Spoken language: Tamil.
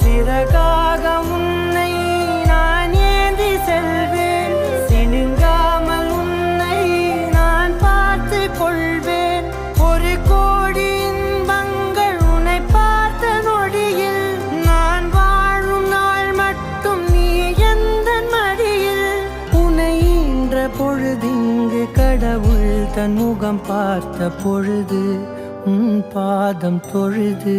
சிறகாக உன்னை நான் ஏந்தி செல்வேன், சினுங்காமல் உன்னை நான் பார்த்து கொள்வேன். ஒரு கோடி இன்பங்கள் உன்னை பார்த்த நொடியில், நான் வாழும் நாள் மட்டும் நீ எந்த மடியில். உன்னை ஈன்ற பொழுதிங்கு கடவுள் தன் முகம் பார்த்த பொழுது உன் பாதம் தொழுது